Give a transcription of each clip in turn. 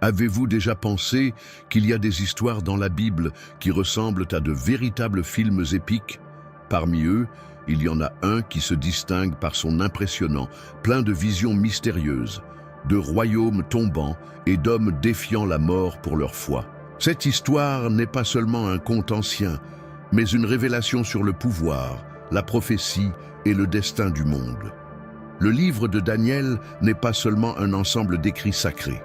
Avez-vous déjà pensé qu'il y a des histoires dans la Bible qui ressemblent à de véritables films épiques? Parmi eux, il y en a un qui se distingue par son impressionnant, plein de visions mystérieuses, de royaumes tombant et d'hommes défiant la mort pour leur foi. Cette histoire n'est pas seulement un conte ancien, mais une révélation sur le pouvoir, la prophétie et le destin du monde. Le livre de Daniel n'est pas seulement un ensemble d'écrits sacrés.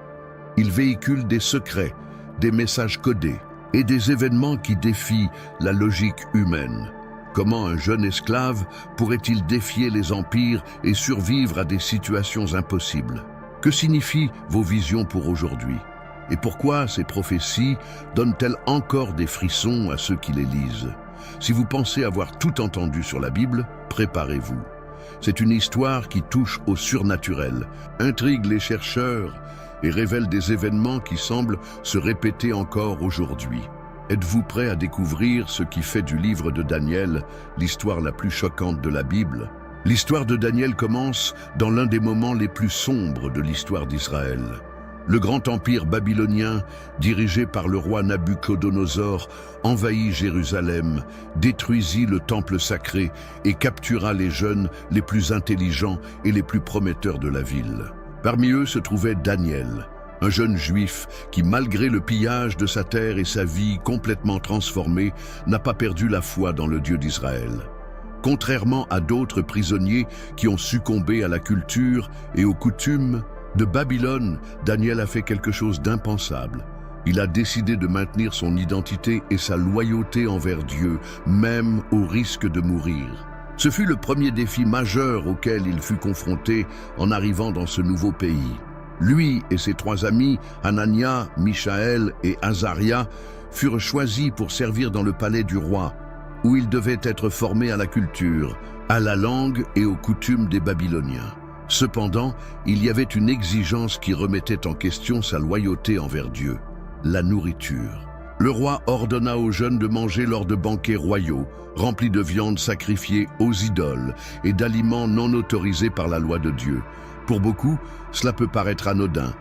Il véhicule des secrets, des messages codés et des événements qui défient la logique humaine. Comment un jeune esclave pourrait-il défier les empires et survivre à des situations impossibles? Que signifient vos visions pour aujourd'hui? Et pourquoi ces prophéties donnent-elles encore des frissons à ceux qui les lisent? Si vous pensez avoir tout entendu sur la Bible, préparez-vous. C'est une histoire qui touche au surnaturel, intrigue les chercheurs et révèle des événements qui semblent se répéter encore aujourd'hui. Êtes-vous prêt à découvrir ce qui fait du livre de Daniel l'histoire la plus choquante de la Bible? L'histoire de Daniel commence dans l'un des moments les plus sombres de l'histoire d'Israël. Le grand empire babylonien, dirigé par le roi Nabuchodonosor, envahit Jérusalem, détruisit le temple sacré et captura les jeunes les plus intelligents et les plus prometteurs de la ville. Parmi eux se trouvait Daniel, un jeune juif qui, malgré le pillage de sa terre et sa vie complètement transformée, n'a pas perdu la foi dans le Dieu d'Israël. Contrairement à d'autres prisonniers qui ont succombé à la culture et aux coutumes de Babylone, Daniel a fait quelque chose d'impensable. Il a décidé de maintenir son identité et sa loyauté envers Dieu, même au risque de mourir. Ce fut le premier défi majeur auquel il fut confronté en arrivant dans ce nouveau pays. Lui et ses trois amis, Hanania, Mishaël et Azaria, furent choisis pour servir dans le palais du roi, où ils devaient être formés à la culture, à la langue et aux coutumes des Babyloniens. Cependant, il y avait une exigence qui remettait en question sa loyauté envers Dieu, la nourriture. Le roi ordonna aux jeunes de manger lors de banquets royaux, remplis de viande sacrifiée aux idoles et d'aliments non autorisés par la loi de Dieu. Pour beaucoup, cela peut paraître anodin,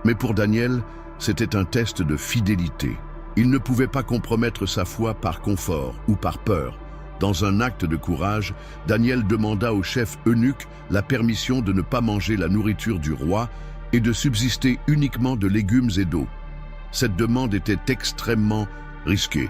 mais pour Daniel, c'était un test de fidélité. Il ne pouvait pas compromettre sa foi par confort ou par peur. Dans un acte de courage, Daniel demanda au chef eunuque la permission de ne pas manger la nourriture du roi et de subsister uniquement de légumes et d'eau. Cette demande était extrêmement risquée,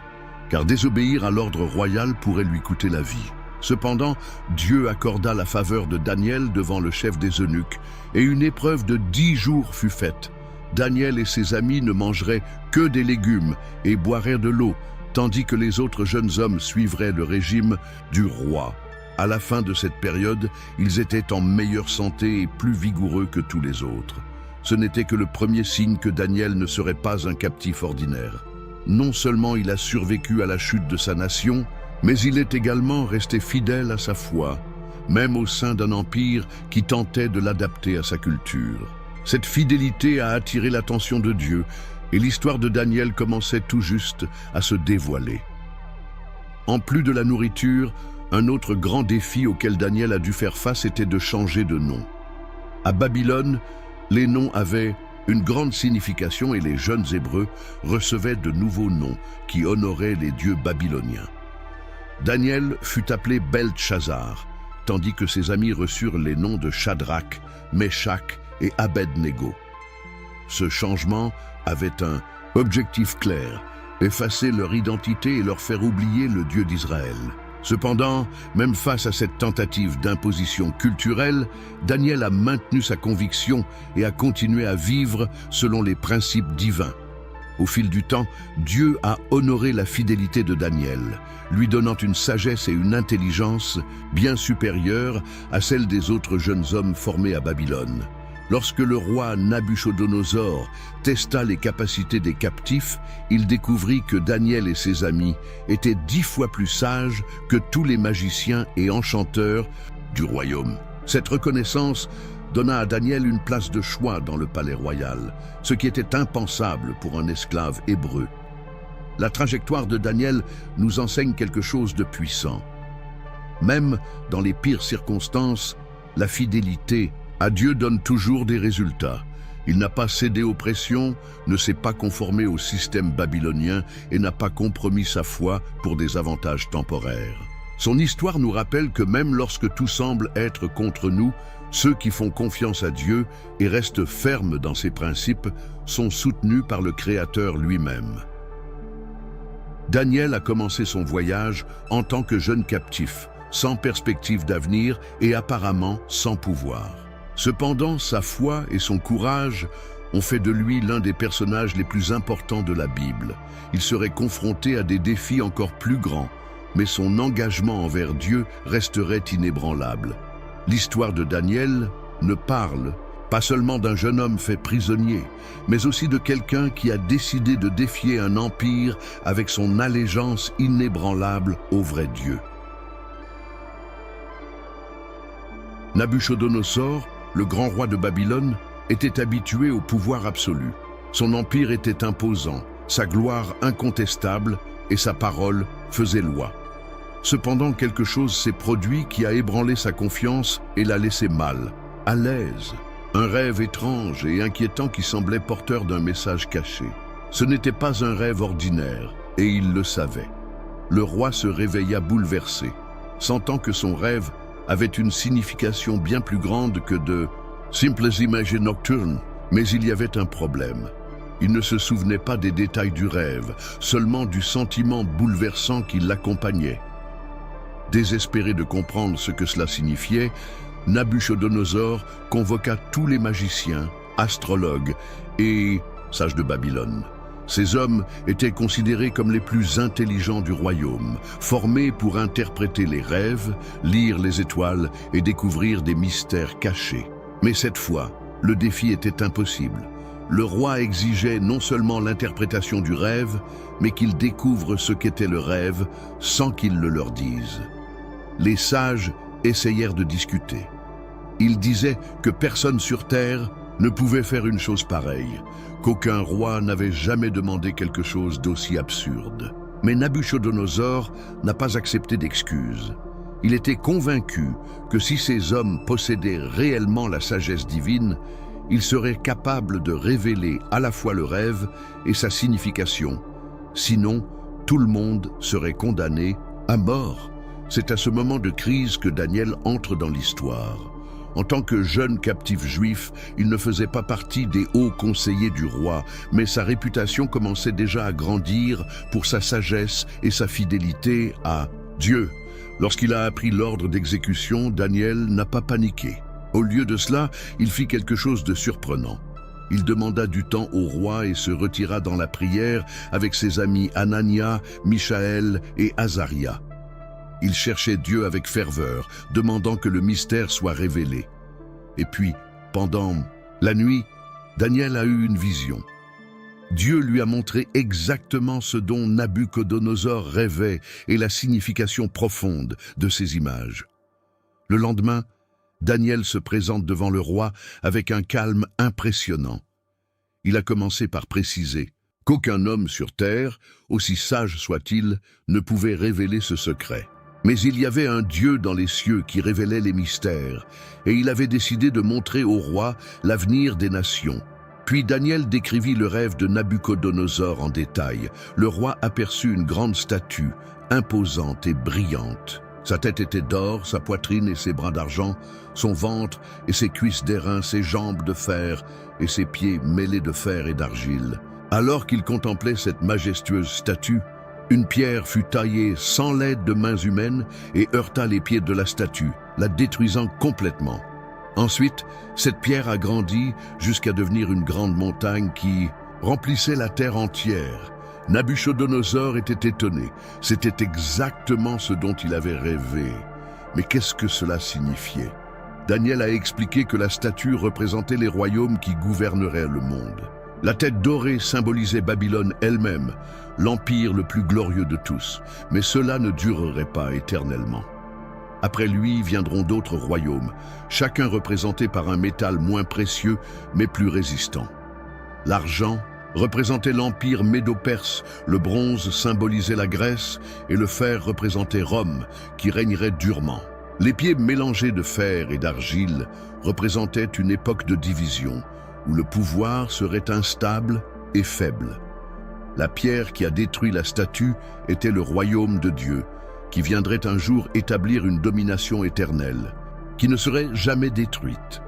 car désobéir à l'ordre royal pourrait lui coûter la vie. Cependant, Dieu accorda la faveur de Daniel devant le chef des eunuques, et une épreuve de 10 jours fut faite. Daniel et ses amis ne mangeraient que des légumes et boiraient de l'eau, tandis que les autres jeunes hommes suivraient le régime du roi. À la fin de cette période, ils étaient en meilleure santé et plus vigoureux que tous les autres. Ce n'était que le premier signe que Daniel ne serait pas un captif ordinaire. Non seulement il a survécu à la chute de sa nation, mais il est également resté fidèle à sa foi, même au sein d'un empire qui tentait de l'adapter à sa culture. Cette fidélité a attiré l'attention de Dieu, et l'histoire de Daniel commençait tout juste à se dévoiler. En plus de la nourriture, un autre grand défi auquel Daniel a dû faire face était de changer de nom. À Babylone, les noms avaient une grande signification et les jeunes Hébreux recevaient de nouveaux noms qui honoraient les dieux babyloniens. Daniel fut appelé Beltchazzar, tandis que ses amis reçurent les noms de Shadrach, Meshach et Abednego. Ce changement avait un objectif clair, effacer leur identité et leur faire oublier le Dieu d'Israël. Cependant, même face à cette tentative d'imposition culturelle, Daniel a maintenu sa conviction et a continué à vivre selon les principes divins. Au fil du temps, Dieu a honoré la fidélité de Daniel, lui donnant une sagesse et une intelligence bien supérieures à celles des autres jeunes hommes formés à Babylone. Lorsque le roi Nabuchodonosor testa les capacités des captifs, il découvrit que Daniel et ses amis étaient 10 fois plus sages que tous les magiciens et enchanteurs du royaume. Cette reconnaissance donna à Daniel une place de choix dans le palais royal, ce qui était impensable pour un esclave hébreu. La trajectoire de Daniel nous enseigne quelque chose de puissant. Même dans les pires circonstances, la fidélité à Dieu donne toujours des résultats. Il n'a pas cédé aux pressions, ne s'est pas conformé au système babylonien et n'a pas compromis sa foi pour des avantages temporaires. Son histoire nous rappelle que même lorsque tout semble être contre nous, ceux qui font confiance à Dieu et restent fermes dans ses principes sont soutenus par le Créateur lui-même. Daniel a commencé son voyage en tant que jeune captif, sans perspective d'avenir et apparemment sans pouvoir. Cependant, sa foi et son courage ont fait de lui l'un des personnages les plus importants de la Bible. Il serait confronté à des défis encore plus grands, mais son engagement envers Dieu resterait inébranlable. L'histoire de Daniel ne parle pas seulement d'un jeune homme fait prisonnier, mais aussi de quelqu'un qui a décidé de défier un empire avec son allégeance inébranlable au vrai Dieu. Nabuchodonosor, le grand roi de Babylone, était habitué au pouvoir absolu. Son empire était imposant, sa gloire incontestable et sa parole faisait loi. Cependant, quelque chose s'est produit qui a ébranlé sa confiance et l'a laissé mal, à l'aise. Un rêve étrange et inquiétant qui semblait porteur d'un message caché. Ce n'était pas un rêve ordinaire, et il le savait. Le roi se réveilla bouleversé, sentant que son rêve avait une signification bien plus grande que de simples images nocturnes. Mais il y avait un problème. Il ne se souvenait pas des détails du rêve, seulement du sentiment bouleversant qui l'accompagnait. Désespéré de comprendre ce que cela signifiait, Nabuchodonosor convoqua tous les magiciens, astrologues et sages de Babylone. Ces hommes étaient considérés comme les plus intelligents du royaume, formés pour interpréter les rêves, lire les étoiles et découvrir des mystères cachés. Mais cette fois, le défi était impossible. Le roi exigeait non seulement l'interprétation du rêve, mais qu'ils découvrent ce qu'était le rêve sans qu'ils le leur disent. Les sages essayèrent de discuter. Ils disaient que personne sur terre ne pouvait faire une chose pareille, qu'aucun roi n'avait jamais demandé quelque chose d'aussi absurde. Mais Nabuchodonosor n'a pas accepté d'excuses. Il était convaincu que si ces hommes possédaient réellement la sagesse divine, ils seraient capables de révéler à la fois le rêve et sa signification. Sinon, tout le monde serait condamné à mort. C'est à ce moment de crise que Daniel entre dans l'histoire. En tant que jeune captif juif, il ne faisait pas partie des hauts conseillers du roi, mais sa réputation commençait déjà à grandir pour sa sagesse et sa fidélité à Dieu. Lorsqu'il a appris l'ordre d'exécution, Daniel n'a pas paniqué. Au lieu de cela, il fit quelque chose de surprenant. Il demanda du temps au roi et se retira dans la prière avec ses amis Anania, Michaël et Azaria. Il cherchait Dieu avec ferveur, demandant que le mystère soit révélé. Et puis, pendant la nuit, Daniel a eu une vision. Dieu lui a montré exactement ce dont Nabuchodonosor rêvait et la signification profonde de ces images. Le lendemain, Daniel se présente devant le roi avec un calme impressionnant. Il a commencé par préciser qu'aucun homme sur terre, aussi sage soit-il, ne pouvait révéler ce secret. Mais il y avait un Dieu dans les cieux qui révélait les mystères, et il avait décidé de montrer au roi l'avenir des nations. Puis Daniel décrivit le rêve de Nabuchodonosor en détail. Le roi aperçut une grande statue, imposante et brillante. Sa tête était d'or, sa poitrine et ses bras d'argent, son ventre et ses cuisses d'airain, ses jambes de fer et ses pieds mêlés de fer et d'argile. Alors qu'il contemplait cette majestueuse statue, une pierre fut taillée sans l'aide de mains humaines et heurta les pieds de la statue, la détruisant complètement. Ensuite, cette pierre a grandi jusqu'à devenir une grande montagne qui remplissait la terre entière. Nabuchodonosor était étonné. C'était exactement ce dont il avait rêvé. Mais qu'est-ce que cela signifiait? Daniel a expliqué que la statue représentait les royaumes qui gouverneraient le monde. La tête dorée symbolisait Babylone elle-même, l'empire le plus glorieux de tous. Mais cela ne durerait pas éternellement. Après lui viendront d'autres royaumes, chacun représenté par un métal moins précieux mais plus résistant. L'argent représentait l'empire médo-perse, le bronze symbolisait la Grèce et le fer représentait Rome, qui régnerait durement. Les pieds mélangés de fer et d'argile représentaient une époque de division, où le pouvoir serait instable et faible. La pierre qui a détruit la statue était le royaume de Dieu, qui viendrait un jour établir une domination éternelle, qui ne serait jamais détruite.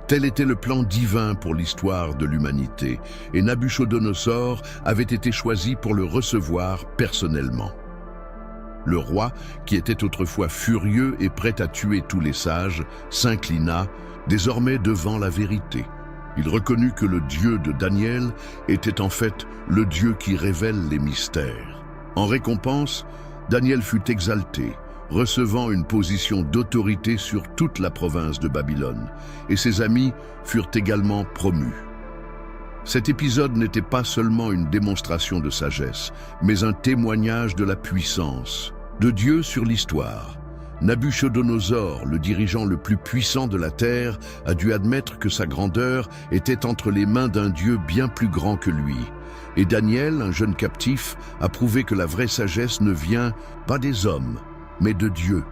Tel était le plan divin pour l'histoire de l'humanité, et Nabuchodonosor avait été choisi pour le recevoir personnellement. Le roi, qui était autrefois furieux et prêt à tuer tous les sages, s'inclina désormais devant la vérité. Il reconnut que le Dieu de Daniel était en fait le Dieu qui révèle les mystères. En récompense, Daniel fut exalté, recevant une position d'autorité sur toute la province de Babylone, et ses amis furent également promus. Cet épisode n'était pas seulement une démonstration de sagesse, mais un témoignage de la puissance de Dieu sur l'histoire. Nabuchodonosor, le dirigeant le plus puissant de la terre, a dû admettre que sa grandeur était entre les mains d'un Dieu bien plus grand que lui. Et Daniel, un jeune captif, a prouvé que la vraie sagesse ne vient pas des hommes, mais de Dieu.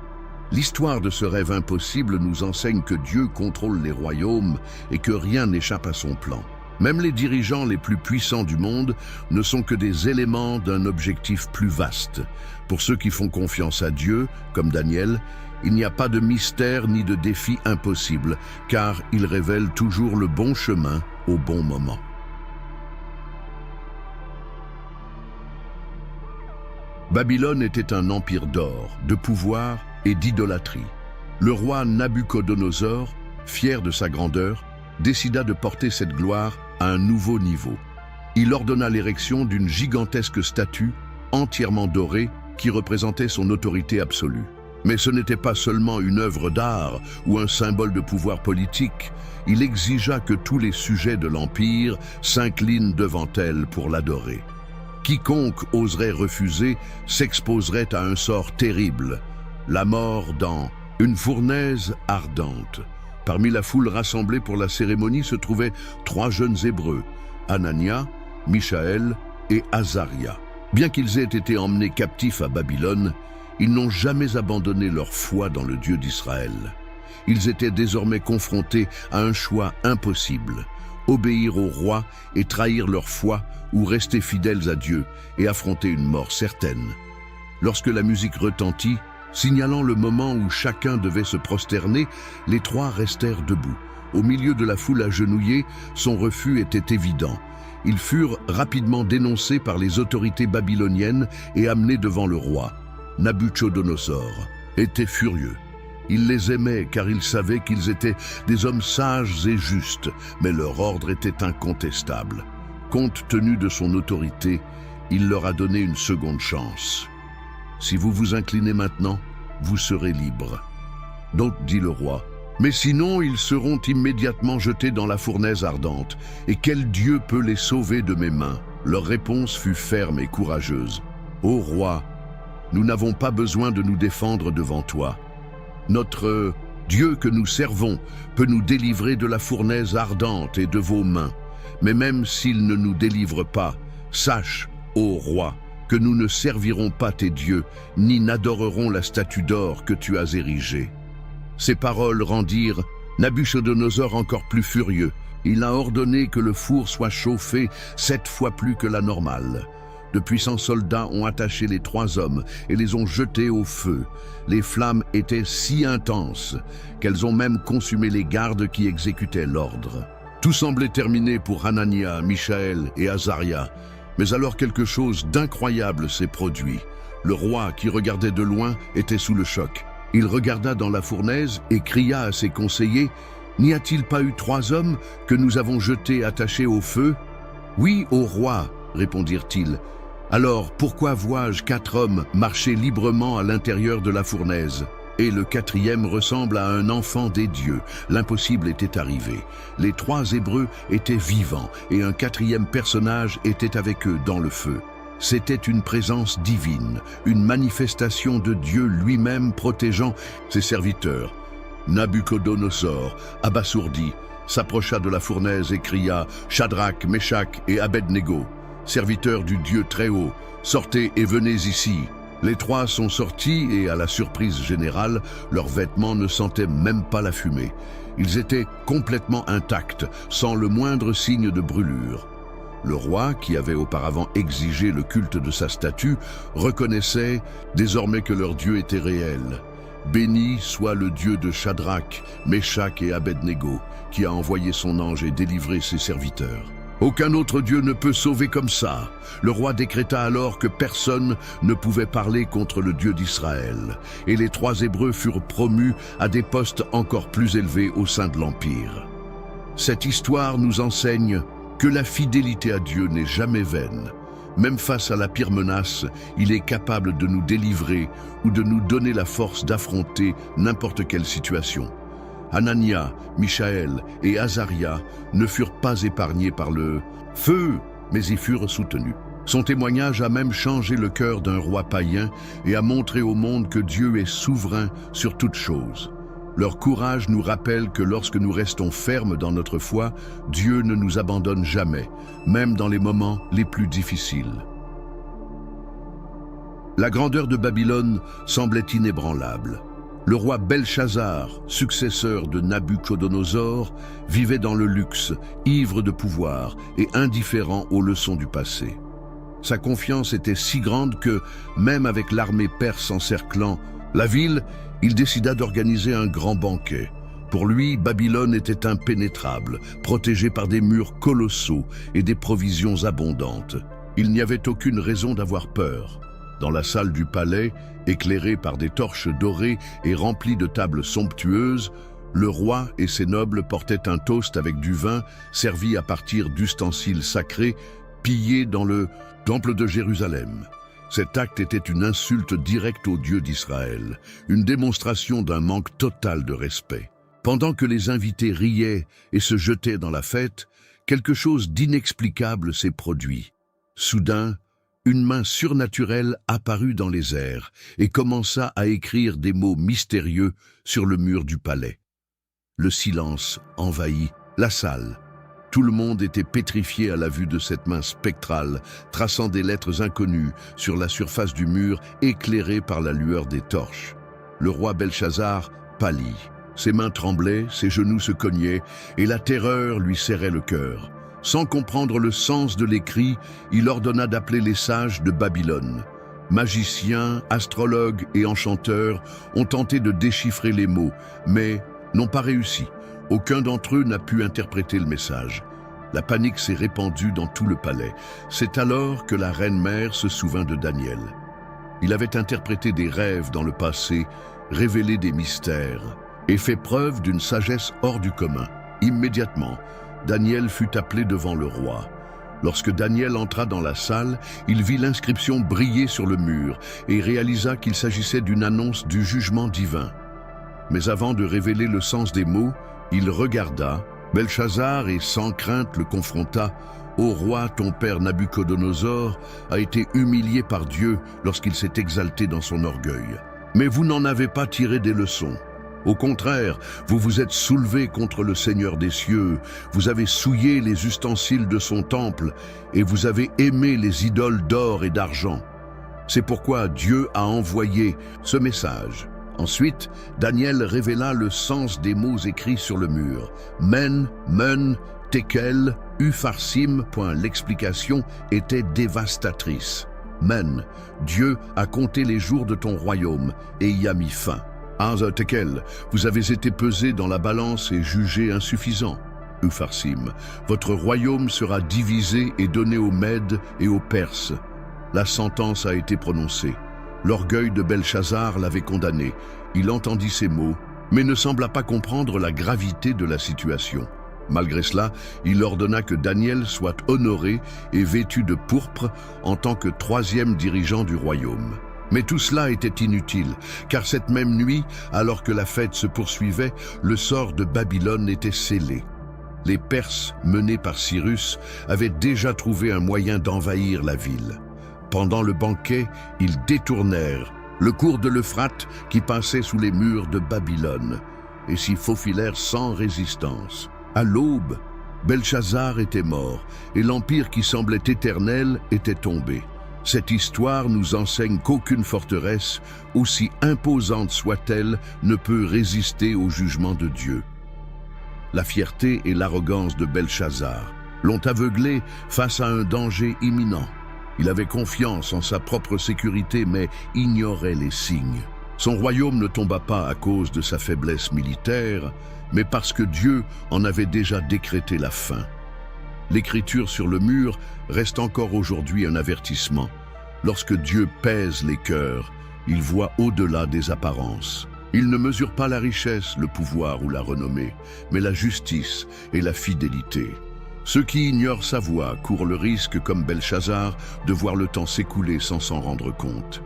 L'histoire de ce rêve impossible nous enseigne que Dieu contrôle les royaumes et que rien n'échappe à son plan. Même les dirigeants les plus puissants du monde ne sont que des éléments d'un objectif plus vaste. Pour ceux qui font confiance à Dieu, comme Daniel, il n'y a pas de mystère ni de défi impossible, car il révèle toujours le bon chemin au bon moment. Babylone était un empire d'or, de pouvoir et d'idolâtrie. Le roi Nabuchodonosor, fier de sa grandeur, décida de porter cette gloire à un nouveau niveau. Il ordonna l'érection d'une gigantesque statue entièrement dorée qui représentait son autorité absolue. Mais ce n'était pas seulement une œuvre d'art ou un symbole de pouvoir politique. Il exigea que tous les sujets de l'Empire s'inclinent devant elle pour l'adorer. Quiconque oserait refuser s'exposerait à un sort terrible, la mort dans une fournaise ardente. Parmi la foule rassemblée pour la cérémonie se trouvaient 3 jeunes Hébreux, Anania, Mishaël et Azaria. Bien qu'ils aient été emmenés captifs à Babylone, ils n'ont jamais abandonné leur foi dans le Dieu d'Israël. Ils étaient désormais confrontés à un choix impossible: obéir au roi et trahir leur foi, ou rester fidèles à Dieu et affronter une mort certaine. Lorsque la musique retentit, signalant le moment où chacun devait se prosterner, les 3 restèrent debout. Au milieu de la foule agenouillée, son refus était évident. Ils furent rapidement dénoncés par les autorités babyloniennes et amenés devant le roi. Nabuchodonosor était furieux. Il les aimait car il savait qu'ils étaient des hommes sages et justes, mais leur ordre était incontestable. Compte tenu de son autorité, il leur a donné une seconde chance. « Si vous vous inclinez maintenant, vous serez libres. » Donc, dit le roi, « Mais sinon, ils seront immédiatement jetés dans la fournaise ardente. Et quel Dieu peut les sauver de mes mains ?» Leur réponse fut ferme et courageuse. « Ô roi, nous n'avons pas besoin de nous défendre devant toi. Notre Dieu que nous servons peut nous délivrer de la fournaise ardente et de vos mains. Mais même s'il ne nous délivre pas, sache, ô roi, que nous ne servirons pas tes dieux, ni n'adorerons la statue d'or que tu as érigée. » Ces paroles rendirent Nabuchodonosor encore plus furieux. Il a ordonné que le four soit chauffé 7 fois plus que la normale. De puissants soldats ont attaché les 3 hommes et les ont jetés au feu. Les flammes étaient si intenses qu'elles ont même consumé les gardes qui exécutaient l'ordre. Tout semblait terminé pour Anania, Mishaël et Azaria. Mais alors quelque chose d'incroyable s'est produit. Le roi, qui regardait de loin, était sous le choc. Il regarda dans la fournaise et cria à ses conseillers: « N'y a-t-il pas eu 3 hommes que nous avons jetés attachés au feu ?»« Oui, ô roi, répondirent-ils. « Alors pourquoi vois-je 4 hommes marcher librement à l'intérieur de la fournaise ?» Et le 4e ressemble à un enfant des dieux. L'impossible était arrivé. Les 3 Hébreux étaient vivants et un 4e personnage était avec eux dans le feu. C'était une présence divine, une manifestation de Dieu lui-même protégeant ses serviteurs. Nabuchodonosor, abasourdi, s'approcha de la fournaise et cria: « Shadrach, Meshach et Abednego, serviteurs du Dieu très haut, sortez et venez ici. » Les trois sont sortis et, à la surprise générale, leurs vêtements ne sentaient même pas la fumée. Ils étaient complètement intacts, sans le moindre signe de brûlure. Le roi, qui avait auparavant exigé le culte de sa statue, reconnaissait désormais que leur Dieu était réel. Béni soit le Dieu de Shadrach, Meshach et Abednego, qui a envoyé son ange et délivré ses serviteurs. Aucun autre Dieu ne peut sauver comme ça. Le roi décréta alors que personne ne pouvait parler contre le Dieu d'Israël, et les trois Hébreux furent promus à des postes encore plus élevés au sein de l'Empire. Cette histoire nous enseigne que la fidélité à Dieu n'est jamais vaine. Même face à la pire menace, il est capable de nous délivrer ou de nous donner la force d'affronter n'importe quelle situation. Anania, Michaël et Azaria ne furent pas épargnés par le feu, mais y furent soutenus. Son témoignage a même changé le cœur d'un roi païen et a montré au monde que Dieu est souverain sur toute chose. Leur courage nous rappelle que lorsque nous restons fermes dans notre foi, Dieu ne nous abandonne jamais, même dans les moments les plus difficiles. La grandeur de Babylone semblait inébranlable. Le roi Belchazzar, successeur de Nabuchodonosor, vivait dans le luxe, ivre de pouvoir et indifférent aux leçons du passé. Sa confiance était si grande que, même avec l'armée perse encerclant la ville, il décida d'organiser un grand banquet. Pour lui, Babylone était impénétrable, protégée par des murs colossaux et des provisions abondantes. Il n'y avait aucune raison d'avoir peur. Dans la salle du palais, éclairée par des torches dorées et remplie de tables somptueuses, le roi et ses nobles portaient un toast avec du vin servi à partir d'ustensiles sacrés pillés dans le temple de Jérusalem. Cet acte était une insulte directe au Dieu d'Israël, une démonstration d'un manque total de respect. Pendant que les invités riaient et se jetaient dans la fête, quelque chose d'inexplicable s'est produit. Soudain, une main surnaturelle apparut dans les airs et commença à écrire des mots mystérieux sur le mur du palais. Le silence envahit la salle. Tout le monde était pétrifié à la vue de cette main spectrale, traçant des lettres inconnues sur la surface du mur éclairée par la lueur des torches. Le roi Belchazzar pâlit. Ses mains tremblaient, ses genoux se cognaient et la terreur lui serrait le cœur. Sans comprendre le sens de l'écrit, il ordonna d'appeler les sages de Babylone. Magiciens, astrologues et enchanteurs ont tenté de déchiffrer les mots, mais n'ont pas réussi. Aucun d'entre eux n'a pu interpréter le message. La panique s'est répandue dans tout le palais. C'est alors que la reine-mère se souvint de Daniel. Il avait interprété des rêves dans le passé, révélé des mystères et fait preuve d'une sagesse hors du commun. Immédiatement, Daniel fut appelé devant le roi. Lorsque Daniel entra dans la salle, il vit l'inscription briller sur le mur et réalisa qu'il s'agissait d'une annonce du jugement divin. Mais avant de révéler le sens des mots, il regarda Belchazzar et sans crainte le confronta. « Ô roi, ton père Nabuchodonosor a été humilié par Dieu lorsqu'il s'est exalté dans son orgueil. Mais vous n'en avez pas tiré des leçons. Au contraire, vous vous êtes soulevé contre le Seigneur des cieux, vous avez souillé les ustensiles de son temple et vous avez aimé les idoles d'or et d'argent. C'est pourquoi Dieu a envoyé ce message. » Ensuite, Daniel révéla le sens des mots écrits sur le mur. Men, men, tekel, upharsim. L'explication était dévastatrice. Men, Dieu a compté les jours de ton royaume et y a mis fin. Tekel, vous avez été pesé dans la balance et jugé insuffisant. Upharsim, votre royaume sera divisé et donné aux Mèdes et aux Perses. La sentence a été prononcée. L'orgueil de Belchazzar l'avait condamné. Il entendit ces mots, mais ne sembla pas comprendre la gravité de la situation. Malgré cela, il ordonna que Daniel soit honoré et vêtu de pourpre en tant que troisième dirigeant du royaume. Mais tout cela était inutile, car cette même nuit, alors que la fête se poursuivait, le sort de Babylone était scellé. Les Perses, menés par Cyrus, avaient déjà trouvé un moyen d'envahir la ville. Pendant le banquet, ils détournèrent le cours de l'Euphrate qui passait sous les murs de Babylone et s'y faufilèrent sans résistance. À l'aube, Belchazzar était mort et l'empire qui semblait éternel était tombé. Cette histoire nous enseigne qu'aucune forteresse, aussi imposante soit-elle, ne peut résister au jugement de Dieu. La fierté et l'arrogance de Belchazzar l'ont aveuglé face à un danger imminent. Il avait confiance en sa propre sécurité, mais ignorait les signes. Son royaume ne tomba pas à cause de sa faiblesse militaire, mais parce que Dieu en avait déjà décrété la fin. L'écriture sur le mur reste encore aujourd'hui un avertissement. Lorsque Dieu pèse les cœurs, il voit au-delà des apparences. Il ne mesure pas la richesse, le pouvoir ou la renommée, mais la justice et la fidélité. Ceux qui ignorent sa voix courent le risque, comme Belchazzar, de voir le temps s'écouler sans s'en rendre compte.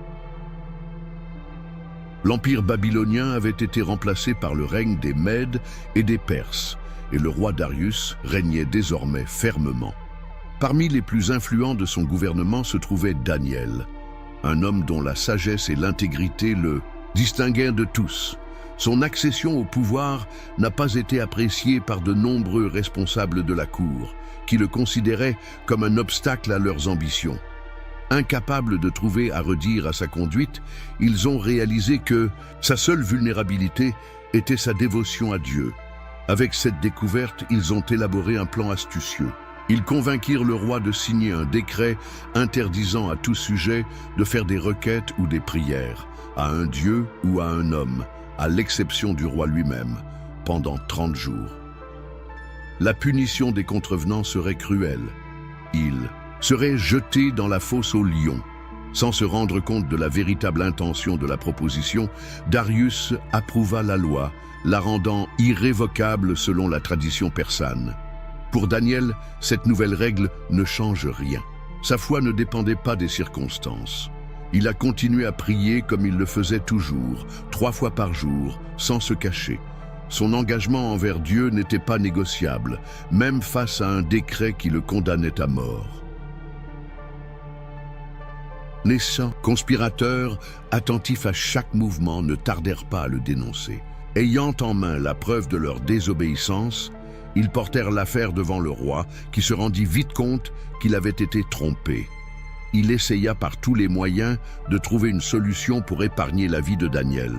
L'empire babylonien avait été remplacé par le règne des Mèdes et des Perses, et le roi Darius régnait désormais fermement. Parmi les plus influents de son gouvernement se trouvait Daniel, un homme dont la sagesse et l'intégrité le distinguèrent de tous. Son accession au pouvoir n'a pas été appréciée par de nombreux responsables de la cour, qui le considéraient comme un obstacle à leurs ambitions. Incapables de trouver à redire à sa conduite, ils ont réalisé que sa seule vulnérabilité était sa dévotion à Dieu. Avec cette découverte, ils ont élaboré un plan astucieux. Ils convainquirent le roi de signer un décret interdisant à tout sujet de faire des requêtes ou des prières, à un dieu ou à un homme, à l'exception du roi lui-même, pendant 30 jours. La punition des contrevenants serait cruelle. Ils seraient jetés dans la fosse aux lions. Sans se rendre compte de la véritable intention de la proposition, Darius approuva la loi, la rendant irrévocable selon la tradition persane. Pour Daniel, cette nouvelle règle ne change rien. Sa foi ne dépendait pas des circonstances. Il a continué à prier comme il le faisait toujours, 3 fois par jour, sans se cacher. Son engagement envers Dieu n'était pas négociable, même face à un décret qui le condamnait à mort. Les saints conspirateurs, attentifs à chaque mouvement, ne tardèrent pas à le dénoncer. Ayant en main la preuve de leur désobéissance, ils portèrent l'affaire devant le roi, qui se rendit vite compte qu'il avait été trompé. Il essaya par tous les moyens de trouver une solution pour épargner la vie de Daniel,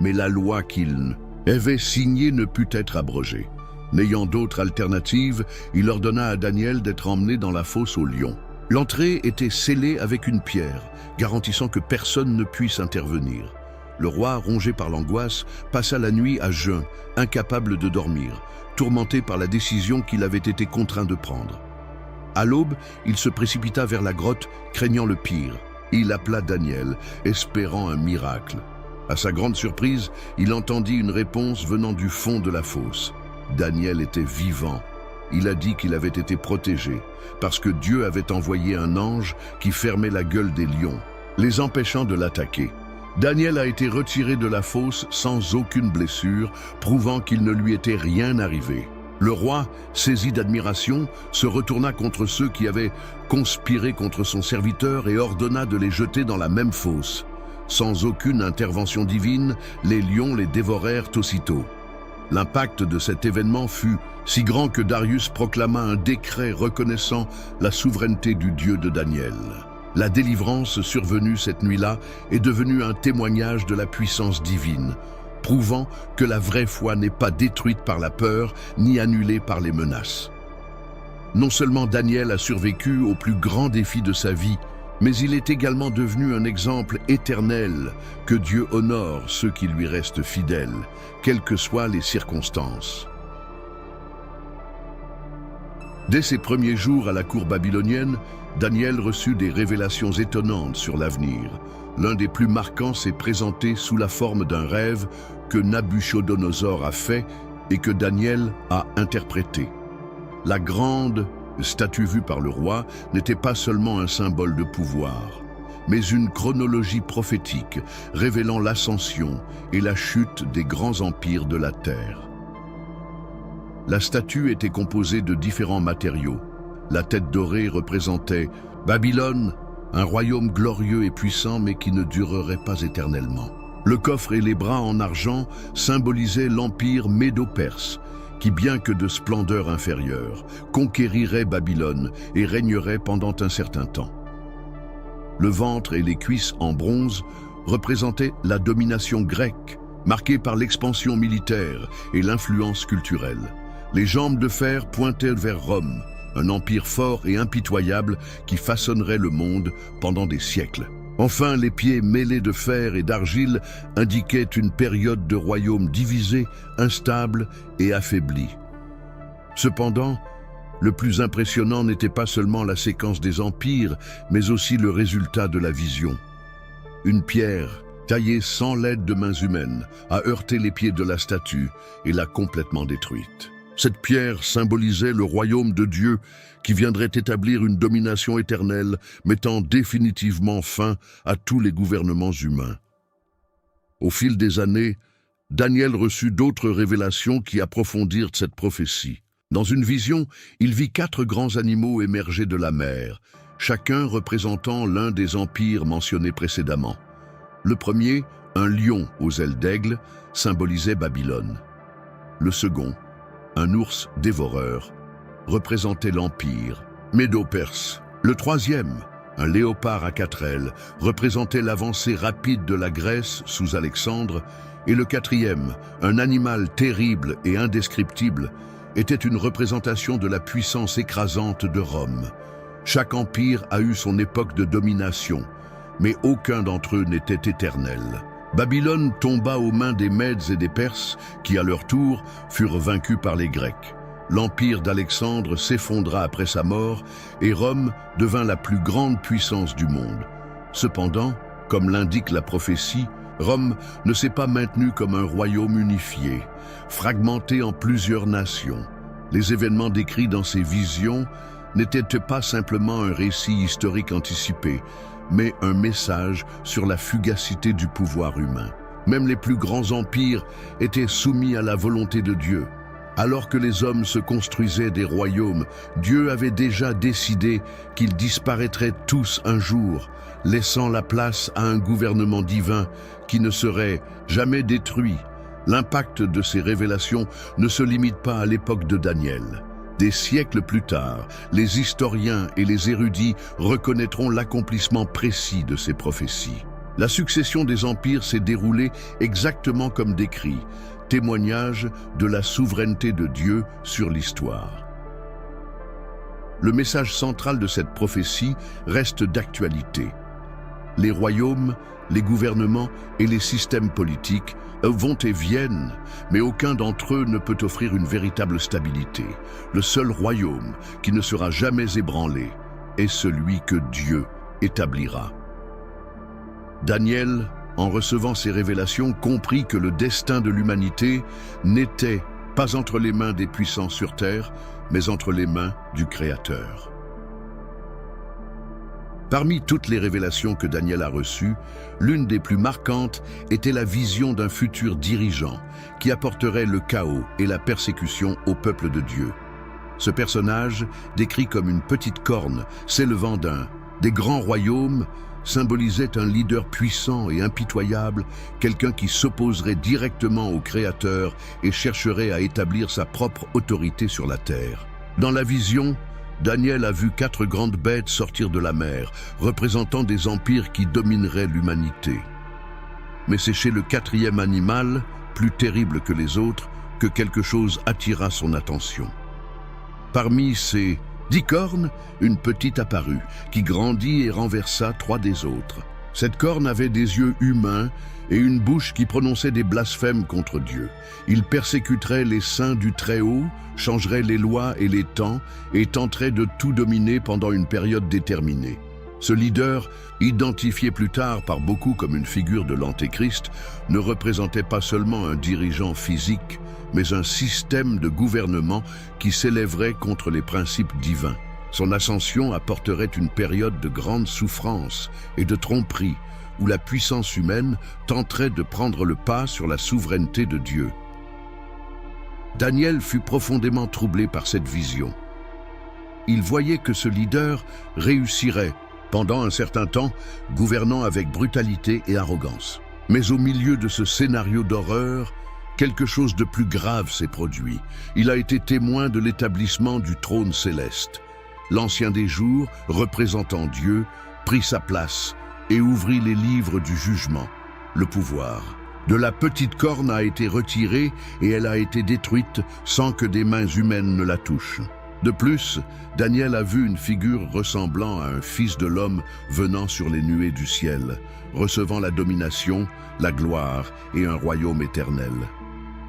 mais la loi qu'il avait signée ne put être abrogée. N'ayant d'autre alternative, il ordonna à Daniel d'être emmené dans la fosse aux lions. L'entrée était scellée avec une pierre, garantissant que personne ne puisse intervenir. Le roi, rongé par l'angoisse, passa la nuit à jeun, incapable de dormir, tourmenté par la décision qu'il avait été contraint de prendre. À l'aube, il se précipita vers la grotte, craignant le pire. Il appela Daniel, espérant un miracle. À sa grande surprise, il entendit une réponse venant du fond de la fosse. Daniel était vivant. Il a dit qu'il avait été protégé, parce que Dieu avait envoyé un ange qui fermait la gueule des lions, les empêchant de l'attaquer. Daniel a été retiré de la fosse sans aucune blessure, prouvant qu'il ne lui était rien arrivé. Le roi, saisi d'admiration, se retourna contre ceux qui avaient conspiré contre son serviteur et ordonna de les jeter dans la même fosse. Sans aucune intervention divine, les lions les dévorèrent aussitôt. L'impact de cet événement fut si grand que Darius proclama un décret reconnaissant la souveraineté du Dieu de Daniel. La délivrance survenue cette nuit-là est devenue un témoignage de la puissance divine, prouvant que la vraie foi n'est pas détruite par la peur ni annulée par les menaces. Non seulement Daniel a survécu au plus grand défi de sa vie, mais il est également devenu un exemple éternel que Dieu honore ceux qui lui restent fidèles, quelles que soient les circonstances. Dès ses premiers jours à la cour babylonienne, Daniel reçut des révélations étonnantes sur l'avenir. L'un des plus marquants s'est présenté sous la forme d'un rêve que Nabuchodonosor a fait et que Daniel a interprété. La grande statue vue par le roi n'était pas seulement un symbole de pouvoir, mais une chronologie prophétique révélant l'ascension et la chute des grands empires de la terre. La statue était composée de différents matériaux. La tête dorée représentait Babylone, un royaume glorieux et puissant mais qui ne durerait pas éternellement. Le coffre et les bras en argent symbolisaient l'empire médo-perse, qui, bien que de splendeur inférieure, conquérirait Babylone et régnerait pendant un certain temps. Le ventre et les cuisses en bronze représentaient la domination grecque, marquée par l'expansion militaire et l'influence culturelle. Les jambes de fer pointaient vers Rome, un empire fort et impitoyable qui façonnerait le monde pendant des siècles. Enfin, les pieds mêlés de fer et d'argile indiquaient une période de royaume divisé, instable et affaibli. Cependant, le plus impressionnant n'était pas seulement la séquence des empires, mais aussi le résultat de la vision. Une pierre, taillée sans l'aide de mains humaines, a heurté les pieds de la statue et l'a complètement détruite. Cette pierre symbolisait le royaume de Dieu qui viendrait établir une domination éternelle, mettant définitivement fin à tous les gouvernements humains. Au fil des années, Daniel reçut d'autres révélations qui approfondirent cette prophétie. Dans une vision, il vit 4 grands animaux émerger de la mer, chacun représentant l'un des empires mentionnés précédemment. Le premier, un lion aux ailes d'aigle, symbolisait Babylone. Le second, un ours dévoreur, représentait l'empire médo-perse. Le troisième, un léopard à 4 ailes, représentait l'avancée rapide de la Grèce sous Alexandre, et le quatrième, un animal terrible et indescriptible, était une représentation de la puissance écrasante de Rome. Chaque empire a eu son époque de domination, mais aucun d'entre eux n'était éternel. Babylone tomba aux mains des Mèdes et des Perses, qui à leur tour furent vaincus par les Grecs. L'empire d'Alexandre s'effondra après sa mort, et Rome devint la plus grande puissance du monde. Cependant, comme l'indique la prophétie, Rome ne s'est pas maintenue comme un royaume unifié, fragmenté en plusieurs nations. Les événements décrits dans ces visions n'étaient pas simplement un récit historique anticipé, mais un message sur la fugacité du pouvoir humain. Même les plus grands empires étaient soumis à la volonté de Dieu. Alors que les hommes se construisaient des royaumes, Dieu avait déjà décidé qu'ils disparaîtraient tous un jour, laissant la place à un gouvernement divin qui ne serait jamais détruit. L'impact de ces révélations ne se limite pas à l'époque de Daniel. Des siècles plus tard, les historiens et les érudits reconnaîtront l'accomplissement précis de ces prophéties. La succession des empires s'est déroulée exactement comme décrit, témoignage de la souveraineté de Dieu sur l'histoire. Le message central de cette prophétie reste d'actualité. Les royaumes, les gouvernements et les systèmes politiques vont et viennent, mais aucun d'entre eux ne peut offrir une véritable stabilité. Le seul royaume qui ne sera jamais ébranlé est celui que Dieu établira. Daniel, en recevant ces révélations, comprit que le destin de l'humanité n'était pas entre les mains des puissants sur terre, mais entre les mains du Créateur. Parmi toutes les révélations que Daniel a reçues, l'une des plus marquantes était la vision d'un futur dirigeant qui apporterait le chaos et la persécution au peuple de Dieu. Ce personnage, décrit comme une petite corne s'élevant d'un des grands royaumes, symbolisait un leader puissant et impitoyable, quelqu'un qui s'opposerait directement au Créateur et chercherait à établir sa propre autorité sur la terre. Dans la vision, Daniel a vu 4 grandes bêtes sortir de la mer, représentant des empires qui domineraient l'humanité. Mais c'est chez le 4e animal, plus terrible que les autres, que quelque chose attira son attention. Parmi ces 10 cornes, une petite apparut, qui grandit et renversa 3 des autres. Cette corne avait des yeux humains et une bouche qui prononçait des blasphèmes contre Dieu. Il persécuterait les saints du Très-Haut, changerait les lois et les temps et tenterait de tout dominer pendant une période déterminée. Ce leader, identifié plus tard par beaucoup comme une figure de l'Antéchrist, ne représentait pas seulement un dirigeant physique, mais un système de gouvernement qui s'élèverait contre les principes divins. Son ascension apporterait une période de grande souffrance et de tromperie, où la puissance humaine tenterait de prendre le pas sur la souveraineté de Dieu. Daniel fut profondément troublé par cette vision. Il voyait que ce leader réussirait, pendant un certain temps, gouvernant avec brutalité et arrogance. Mais au milieu de ce scénario d'horreur, quelque chose de plus grave s'est produit. Il a été témoin de l'établissement du trône céleste. L'Ancien des Jours, représentant Dieu, prit sa place et ouvrit les livres du jugement, le pouvoir. De la petite corne a été retirée et elle a été détruite sans que des mains humaines ne la touchent. De plus, Daniel a vu une figure ressemblant à un fils de l'homme venant sur les nuées du ciel, recevant la domination, la gloire et un royaume éternel.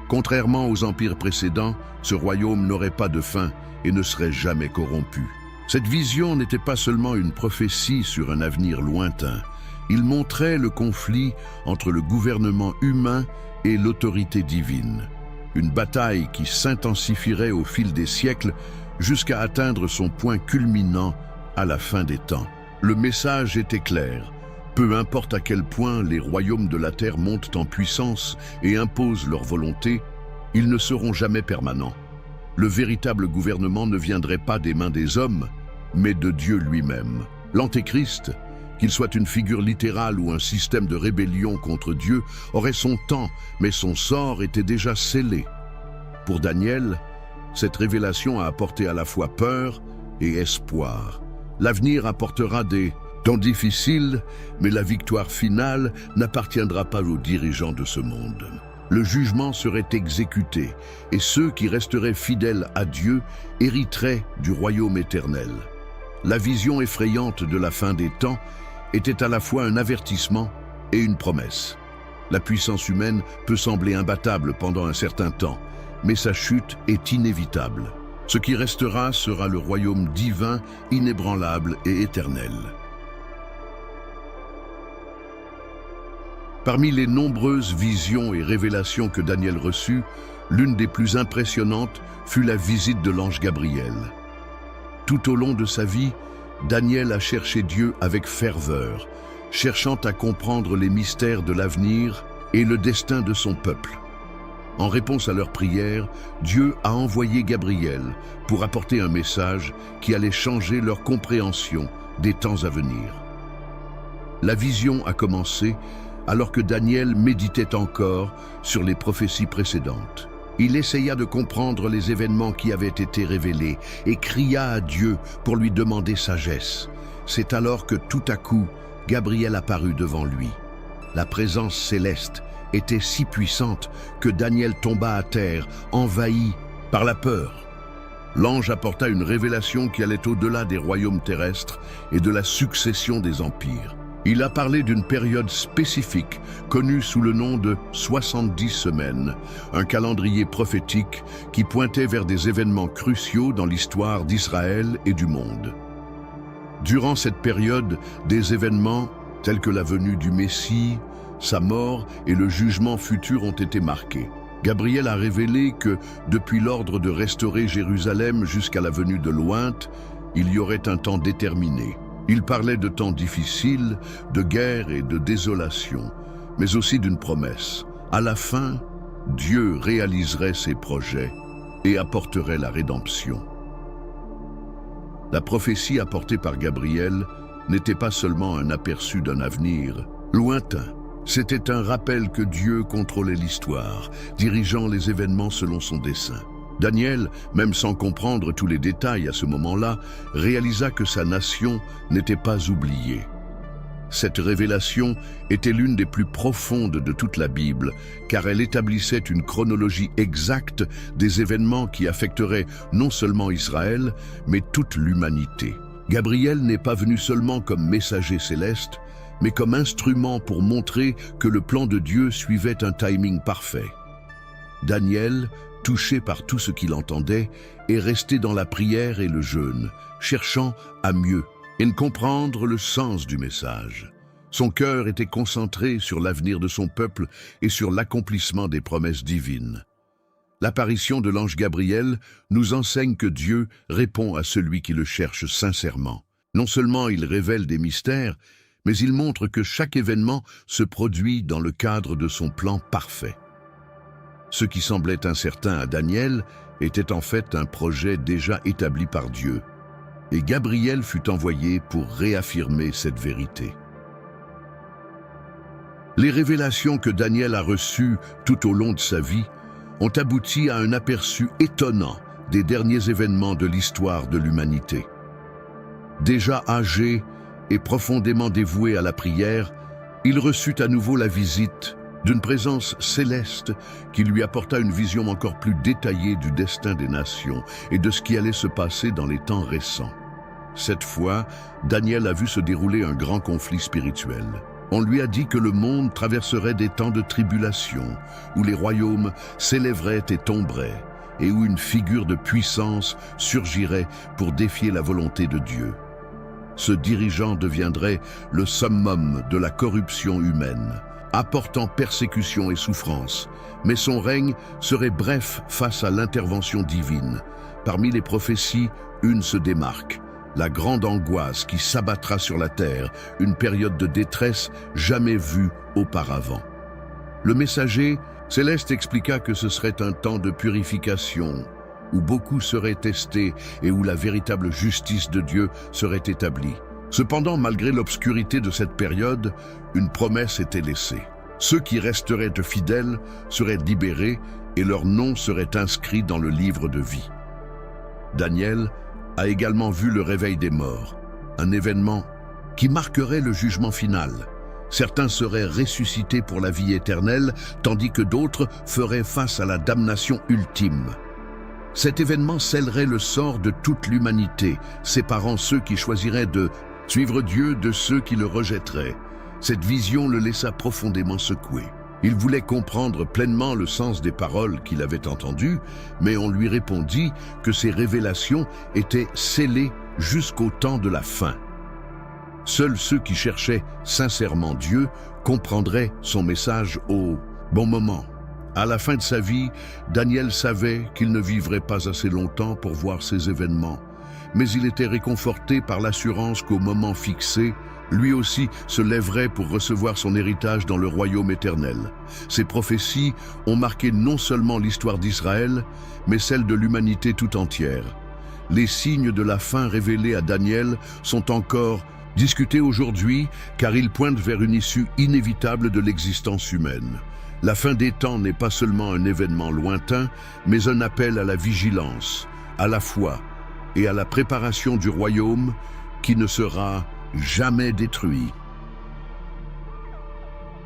Contrairement aux empires précédents, ce royaume n'aurait pas de fin et ne serait jamais corrompu. Cette vision n'était pas seulement une prophétie sur un avenir lointain. Il montrait le conflit entre le gouvernement humain et l'autorité divine. Une bataille qui s'intensifierait au fil des siècles jusqu'à atteindre son point culminant à la fin des temps. Le message était clair. Peu importe à quel point les royaumes de la terre montent en puissance et imposent leur volonté, ils ne seront jamais permanents. Le véritable gouvernement ne viendrait pas des mains des hommes, mais de Dieu lui-même. L'Antéchrist, qu'il soit une figure littérale ou un système de rébellion contre Dieu, aurait son temps, mais son sort était déjà scellé. Pour Daniel, cette révélation a apporté à la fois peur et espoir. L'avenir apportera des temps difficiles, mais la victoire finale n'appartiendra pas aux dirigeants de ce monde. Le jugement serait exécuté, et ceux qui resteraient fidèles à Dieu hériteraient du royaume éternel. La vision effrayante de la fin des temps était à la fois un avertissement et une promesse. La puissance humaine peut sembler imbattable pendant un certain temps, mais sa chute est inévitable. Ce qui restera sera le royaume divin, inébranlable et éternel. Parmi les nombreuses visions et révélations que Daniel reçut, l'une des plus impressionnantes fut la visite de l'ange Gabriel. Tout au long de sa vie, Daniel a cherché Dieu avec ferveur, cherchant à comprendre les mystères de l'avenir et le destin de son peuple. En réponse à leurs prières, Dieu a envoyé Gabriel pour apporter un message qui allait changer leur compréhension des temps à venir. La vision a commencé alors que Daniel méditait encore sur les prophéties précédentes. Il essaya de comprendre les événements qui avaient été révélés et cria à Dieu pour lui demander sagesse. C'est alors que tout à coup, Gabriel apparut devant lui. La présence céleste était si puissante que Daniel tomba à terre, envahi par la peur. L'ange apporta une révélation qui allait au-delà des royaumes terrestres et de la succession des empires. Il a parlé d'une période spécifique, connue sous le nom de 70 semaines, un calendrier prophétique qui pointait vers des événements cruciaux dans l'histoire d'Israël et du monde. Durant cette période, des événements tels que la venue du Messie, sa mort et le jugement futur ont été marqués. Gabriel a révélé que, depuis l'ordre de restaurer Jérusalem jusqu'à la venue de l'Ointe, il y aurait un temps déterminé. Il parlait de temps difficiles, de guerre et de désolation, mais aussi d'une promesse. À la fin, Dieu réaliserait ses projets et apporterait la rédemption. La prophétie apportée par Gabriel n'était pas seulement un aperçu d'un avenir lointain. C'était un rappel que Dieu contrôlait l'histoire, dirigeant les événements selon son dessein. Daniel, même sans comprendre tous les détails à ce moment-là, réalisa que sa nation n'était pas oubliée. Cette révélation était l'une des plus profondes de toute la Bible, car elle établissait une chronologie exacte des événements qui affecteraient non seulement Israël, mais toute l'humanité. Gabriel n'est pas venu seulement comme messager céleste, mais comme instrument pour montrer que le plan de Dieu suivait un timing parfait. Daniel, touché par tout ce qu'il entendait, est resté dans la prière et le jeûne, cherchant à mieux et comprendre le sens du message. Son cœur était concentré sur l'avenir de son peuple et sur l'accomplissement des promesses divines. L'apparition de l'ange Gabriel nous enseigne que Dieu répond à celui qui le cherche sincèrement. Non seulement il révèle des mystères, mais il montre que chaque événement se produit dans le cadre de son plan parfait. Ce qui semblait incertain à Daniel était en fait un projet déjà établi par Dieu, et Gabriel fut envoyé pour réaffirmer cette vérité. Les révélations que Daniel a reçues tout au long de sa vie ont abouti à un aperçu étonnant des derniers événements de l'histoire de l'humanité. Déjà âgé, et profondément dévoué à la prière, il reçut à nouveau la visite d'une présence céleste qui lui apporta une vision encore plus détaillée du destin des nations et de ce qui allait se passer dans les temps récents. Cette fois, Daniel a vu se dérouler un grand conflit spirituel. On lui a dit que le monde traverserait des temps de tribulation, où les royaumes s'élèveraient et tomberaient, et où une figure de puissance surgirait pour défier la volonté de Dieu. Ce dirigeant deviendrait le summum de la corruption humaine, apportant persécution et souffrance, mais son règne serait bref face à l'intervention divine. Parmi les prophéties, une se démarque: la grande angoisse qui s'abattra sur la terre, une période de détresse jamais vue auparavant. Le messager céleste expliqua que ce serait un temps de purification, où beaucoup seraient testés et où la véritable justice de Dieu serait établie. Cependant, malgré l'obscurité de cette période, une promesse était laissée. Ceux qui resteraient fidèles seraient libérés et leur nom serait inscrit dans le livre de vie. Daniel a également vu le réveil des morts, un événement qui marquerait le jugement final. Certains seraient ressuscités pour la vie éternelle, tandis que d'autres feraient face à la damnation ultime. Cet événement scellerait le sort de toute l'humanité, séparant ceux qui choisiraient de suivre Dieu de ceux qui le rejetteraient. Cette vision le laissa profondément secoué. Il voulait comprendre pleinement le sens des paroles qu'il avait entendues, mais on lui répondit que ces révélations étaient scellées jusqu'au temps de la fin. Seuls ceux qui cherchaient sincèrement Dieu comprendraient son message au bon moment. À la fin de sa vie, Daniel savait qu'il ne vivrait pas assez longtemps pour voir ces événements, mais il était réconforté par l'assurance qu'au moment fixé, lui aussi se lèverait pour recevoir son héritage dans le royaume éternel. Ces prophéties ont marqué non seulement l'histoire d'Israël, mais celle de l'humanité tout entière. Les signes de la fin révélés à Daniel sont encore discutés aujourd'hui, car ils pointent vers une issue inévitable de l'existence humaine. La fin des temps n'est pas seulement un événement lointain, mais un appel à la vigilance, à la foi et à la préparation du royaume qui ne sera jamais détruit.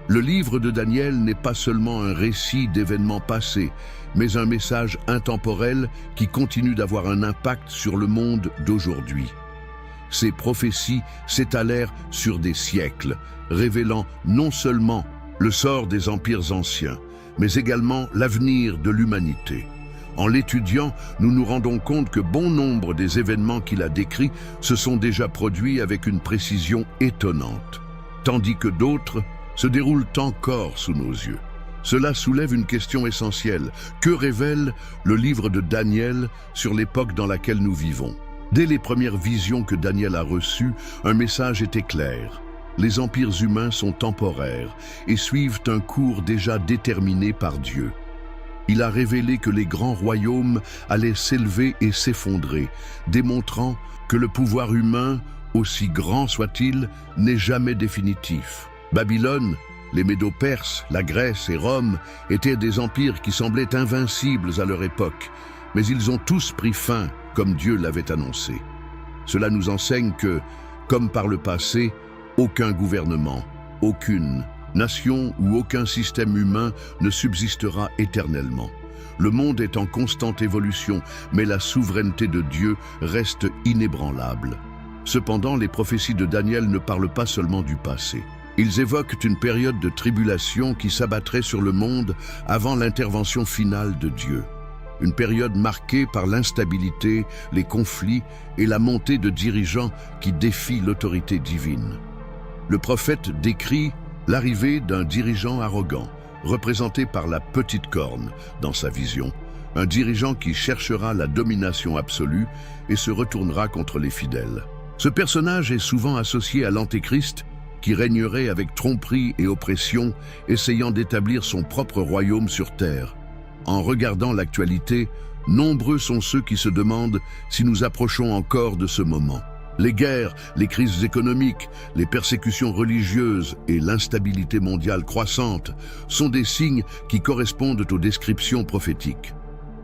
Le livre de Daniel n'est pas seulement un récit d'événements passés, mais un message intemporel qui continue d'avoir un impact sur le monde d'aujourd'hui. Ces prophéties s'étalèrent sur des siècles, révélant non seulement le sort des empires anciens, mais également l'avenir de l'humanité. En l'étudiant, nous nous rendons compte que bon nombre des événements qu'il a décrits se sont déjà produits avec une précision étonnante, tandis que d'autres se déroulent encore sous nos yeux. Cela soulève une question essentielle. Que révèle le livre de Daniel sur l'époque dans laquelle nous vivons? Dès les premières visions que Daniel a reçues, un message était clair. Les empires humains sont temporaires et suivent un cours déjà déterminé par Dieu. Il a révélé que les grands royaumes allaient s'élever et s'effondrer, démontrant que le pouvoir humain, aussi grand soit-il, n'est jamais définitif. Babylone, les Médo-Perses, la Grèce et Rome étaient des empires qui semblaient invincibles à leur époque, mais ils ont tous pris fin comme Dieu l'avait annoncé. Cela nous enseigne que, comme par le passé, aucun gouvernement, aucune nation ou aucun système humain ne subsistera éternellement. Le monde est en constante évolution, mais la souveraineté de Dieu reste inébranlable. Cependant, les prophéties de Daniel ne parlent pas seulement du passé. Ils évoquent une période de tribulation qui s'abattrait sur le monde avant l'intervention finale de Dieu. Une période marquée par l'instabilité, les conflits et la montée de dirigeants qui défient l'autorité divine. Le prophète décrit l'arrivée d'un dirigeant arrogant, représenté par la petite corne dans sa vision, un dirigeant qui cherchera la domination absolue et se retournera contre les fidèles. Ce personnage est souvent associé à l'Antéchrist, qui régnerait avec tromperie et oppression, essayant d'établir son propre royaume sur terre. En regardant l'actualité, nombreux sont ceux qui se demandent si nous approchons encore de ce moment. Les guerres, les crises économiques, les persécutions religieuses et l'instabilité mondiale croissante sont des signes qui correspondent aux descriptions prophétiques.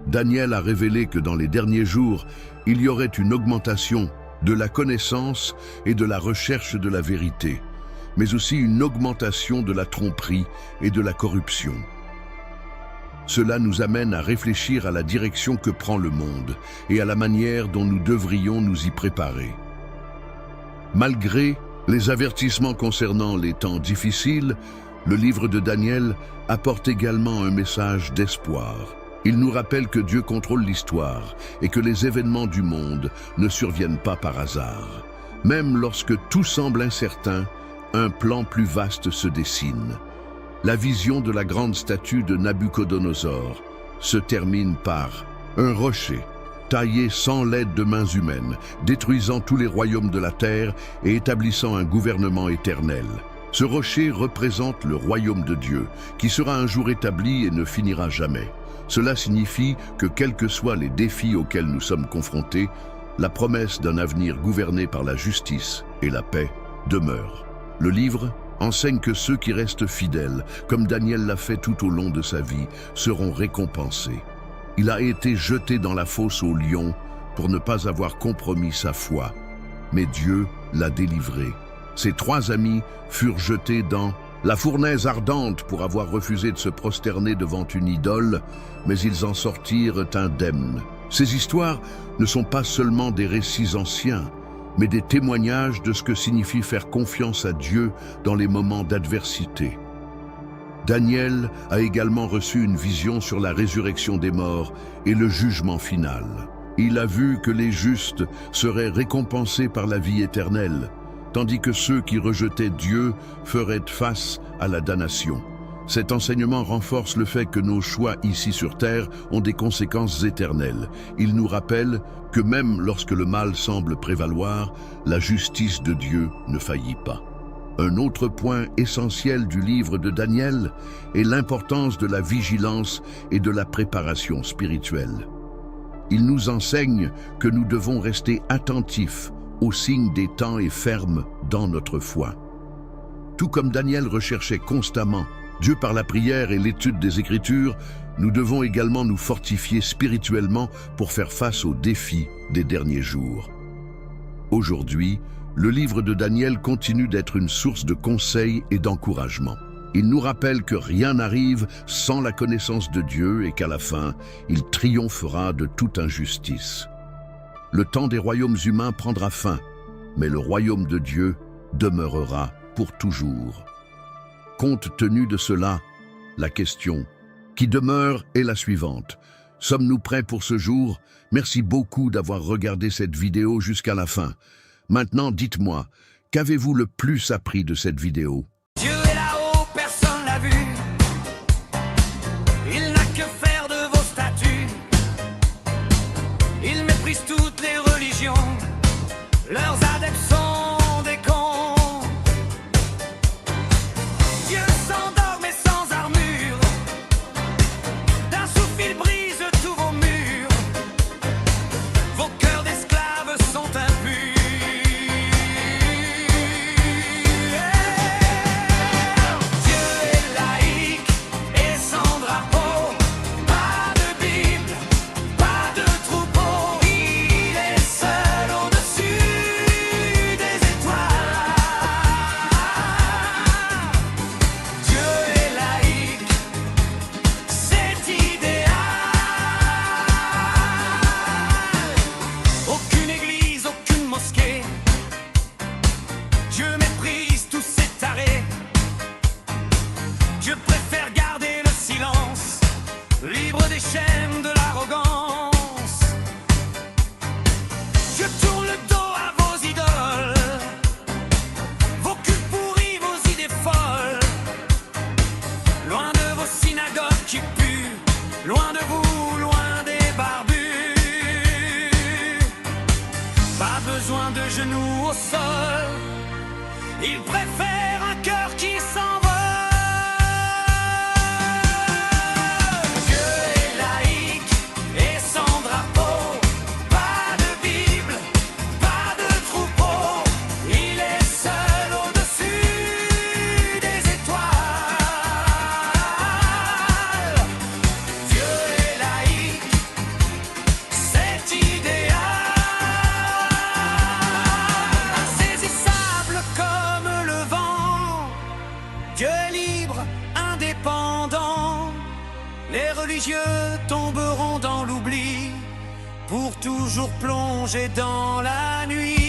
Daniel a révélé que dans les derniers jours, il y aurait une augmentation de la connaissance et de la recherche de la vérité, mais aussi une augmentation de la tromperie et de la corruption. Cela nous amène à réfléchir à la direction que prend le monde et à la manière dont nous devrions nous y préparer. Malgré les avertissements concernant les temps difficiles, le livre de Daniel apporte également un message d'espoir. Il nous rappelle que Dieu contrôle l'histoire et que les événements du monde ne surviennent pas par hasard. Même lorsque tout semble incertain, un plan plus vaste se dessine. La vision de la grande statue de Nabuchodonosor se termine par un rocher taillé sans l'aide de mains humaines, détruisant tous les royaumes de la terre et établissant un gouvernement éternel. Ce rocher représente le royaume de Dieu, qui sera un jour établi et ne finira jamais. Cela signifie que quels que soient les défis auxquels nous sommes confrontés, la promesse d'un avenir gouverné par la justice et la paix demeure. Le livre enseigne que ceux qui restent fidèles, comme Daniel l'a fait tout au long de sa vie, seront récompensés. Il a été jeté dans la fosse aux lions pour ne pas avoir compromis sa foi, mais Dieu l'a délivré. Ses 3 amis furent jetés dans la fournaise ardente pour avoir refusé de se prosterner devant une idole, mais ils en sortirent indemnes. Ces histoires ne sont pas seulement des récits anciens, mais des témoignages de ce que signifie faire confiance à Dieu dans les moments d'adversité. Daniel a également reçu une vision sur la résurrection des morts et le jugement final. Il a vu que les justes seraient récompensés par la vie éternelle, tandis que ceux qui rejetaient Dieu feraient face à la damnation. Cet enseignement renforce le fait que nos choix ici sur terre ont des conséquences éternelles. Il nous rappelle que même lorsque le mal semble prévaloir, la justice de Dieu ne faillit pas. Un autre point essentiel du livre de Daniel est l'importance de la vigilance et de la préparation spirituelle. Il nous enseigne que nous devons rester attentifs aux signes des temps et fermes dans notre foi. Tout comme Daniel recherchait constamment Dieu par la prière et l'étude des Écritures, nous devons également nous fortifier spirituellement pour faire face aux défis des derniers jours. Aujourd'hui, le livre de Daniel continue d'être une source de conseils et d'encouragement. Il nous rappelle que rien n'arrive sans la connaissance de Dieu et qu'à la fin, il triomphera de toute injustice. Le temps des royaumes humains prendra fin, mais le royaume de Dieu demeurera pour toujours. Compte tenu de cela, la question qui demeure est la suivante. Sommes-nous prêts pour ce jour? Merci beaucoup d'avoir regardé cette vidéo jusqu'à la fin. Maintenant, dites-moi, qu'avez-vous le plus appris de cette vidéo? Dieu est là-haut, personne l'a vu. Il n'a que faire de vos statuts. Il méprise toutes les religions. Leurs adeptes sont des cons. Dieu s'endort mais sans armure. D'un souffle il brise tous vos murs. Vos cœurs d'esclaves sont impurs. Libre des chaînes de l'arrogance, je tourne le dos à vos idoles, vos cultes pourris, vos idées folles, loin de vos synagogues qui puent, loin de vous, loin des barbus. Pas besoin de genoux au sol, ils préfèrent un cœur qui s'envole. indépendants. Les religieux tomberont dans l'oubli pour toujours plonger dans la nuit.